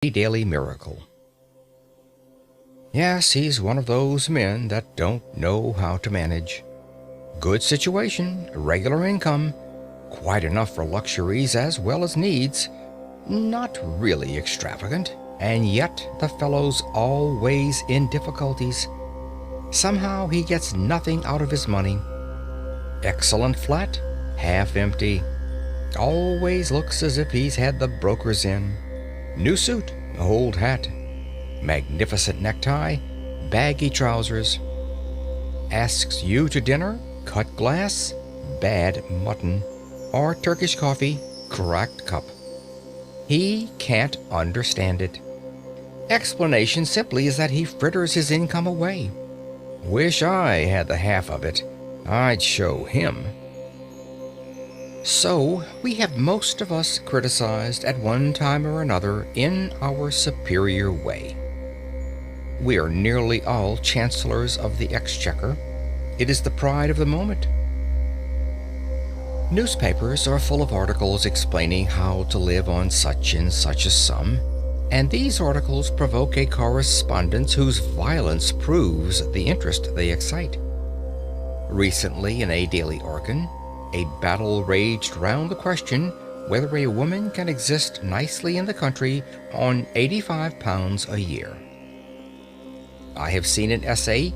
The Daily Miracle. Yes, he's one of those men that don't know how to manage. Good situation, regular income, quite enough for luxuries as well as needs. Not really extravagant, and yet the fellow's always in difficulties. Somehow he gets nothing out of his money. Excellent flat, half empty. Always looks as if he's had the brokers in. New suit, old hat. Magnificent necktie, baggy trousers. Asks you to dinner, cut glass, bad mutton, or Turkish coffee, cracked cup. He can't understand it. Explanation simply is that he fritters his income away. Wish I had the half of it. I'd show him. So, we have most of us criticized at one time or another in our superior way. We are nearly all chancellors of the exchequer. It is the pride of the moment. Newspapers are full of articles explaining how to live on such and such a sum, and these articles provoke a correspondence whose violence proves the interest they excite. Recently, in a daily organ, a battle raged round the question whether a woman can exist nicely in the country on £85 a year. I have seen an essay,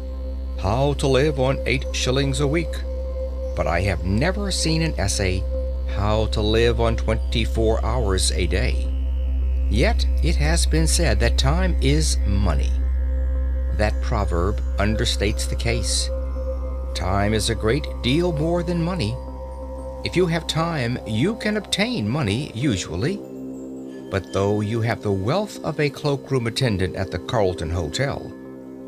How to Live on 8 shillings a Week, but I have never seen an essay, How to Live on 24 hours a day. Yet it has been said that time is money. That proverb understates the case. Time is a great deal more than money. If you have time, you can obtain money, usually. But though you have the wealth of a cloakroom attendant at the Carlton Hotel,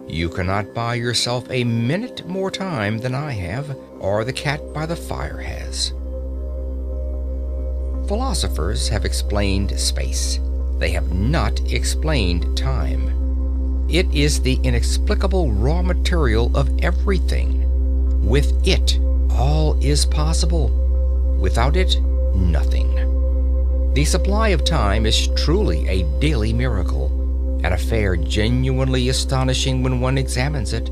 you cannot buy yourself a minute more time than I have, or the cat by the fire has. Philosophers have explained space. They have not explained time. It is the inexplicable raw material of everything. With it, all is possible. Without it, nothing. The supply of time is truly a daily miracle, an affair genuinely astonishing when one examines it.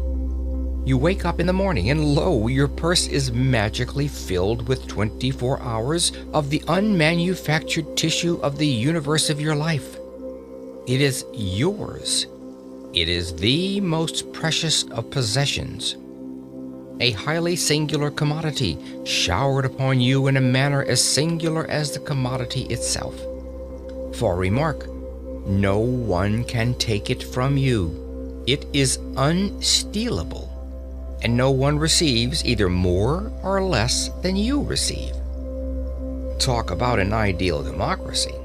You wake up in the morning and lo, your purse is magically filled with 24 hours of the unmanufactured tissue of the universe of your life. It is yours. It is the most precious of possessions. A highly singular commodity showered upon you in a manner as singular as the commodity itself. For remark, no one can take it from you. It is unstealable, and no one receives either more or less than you receive. Talk about an ideal democracy.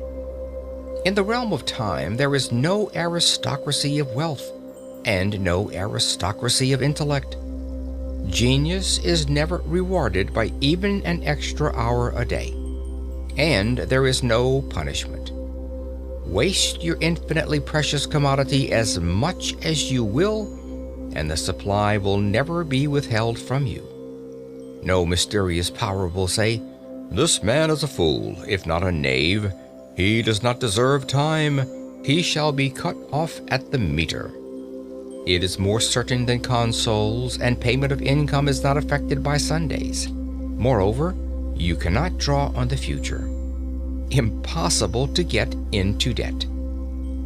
In the realm of time, there is no aristocracy of wealth, and no aristocracy of intellect. Genius is never rewarded by even an extra hour a day, and there is no punishment. Waste your infinitely precious commodity as much as you will, and the supply will never be withheld from you. No mysterious power will say, "This man is a fool, if not a knave. He does not deserve time. He shall be cut off at the meter." It is more certain than consols, and payment of income is not affected by Sundays. Moreover, you cannot draw on the future. Impossible to get into debt.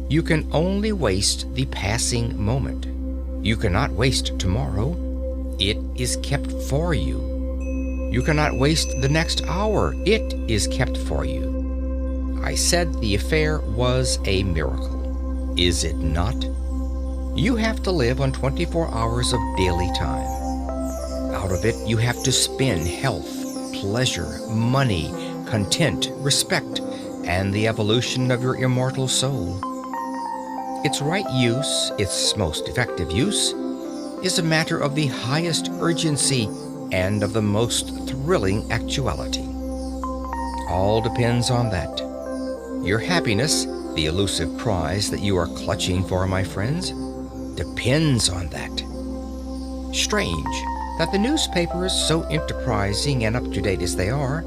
You can only waste the passing moment. You cannot waste tomorrow. It is kept for you. You cannot waste the next hour. It is kept for you. I said the affair was a miracle. Is it not? You have to live on 24 hours of daily time. Out of it, you have to spin health, pleasure, money, content, respect, and the evolution of your immortal soul. Its right use, its most effective use, is a matter of the highest urgency and of the most thrilling actuality. All depends on that. Your happiness, the elusive prize that you are clutching for, my friends, depends on that. Strange that the newspapers, so enterprising and up-to-date as they are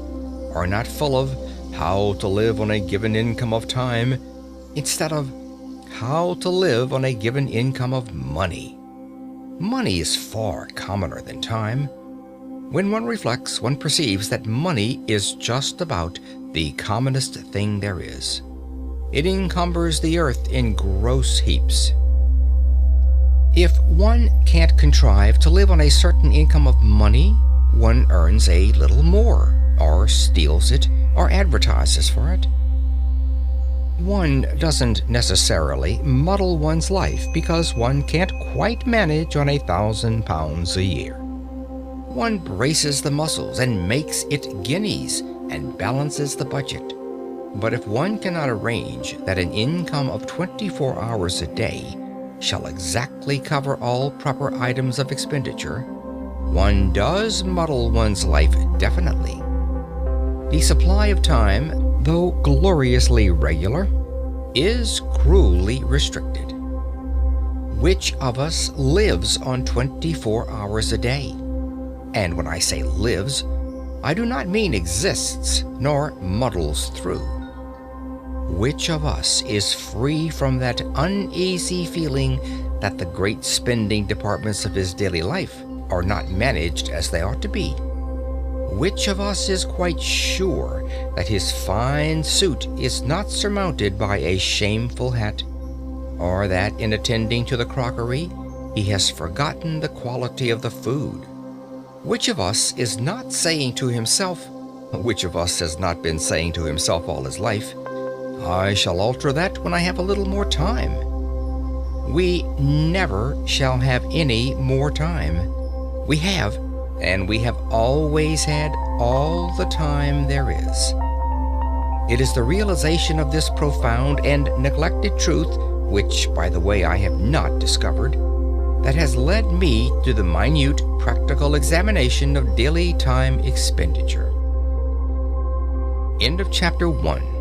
not full of how to live on a given income of time, instead of how to live on a given income of money. Money is far commoner than time. When one reflects, one perceives that money is just about the commonest thing there is. It encumbers the earth in gross heaps. If one can't contrive to live on a certain income of money, one earns a little more, or steals it, or advertises for it. One doesn't necessarily muddle one's life because one can't quite manage on £1,000 a year. One braces the muscles and makes it guineas and balances the budget. But if one cannot arrange that an income of 24 hours a day shall exactly cover all proper items of expenditure, one does muddle one's life definitely. The supply of time, though gloriously regular, is cruelly restricted. Which of us lives on 24 hours a day? And when I say lives, I do not mean exists, nor muddles through. Which of us is free from that uneasy feeling that the great spending departments of his daily life are not managed as they ought to be? Which of us is quite sure that his fine suit is not surmounted by a shameful hat, or that in attending to the crockery he has forgotten the quality of the food? Which of us is not saying to himself, which of us has not been saying to himself all his life, I shall alter that when I have a little more time? We never shall have any more time. We have, and we have always had all the time there is. It is the realization of this profound and neglected truth, which, by the way, I have not discovered, that has led me to the minute practical examination of daily time expenditure. End of chapter 1.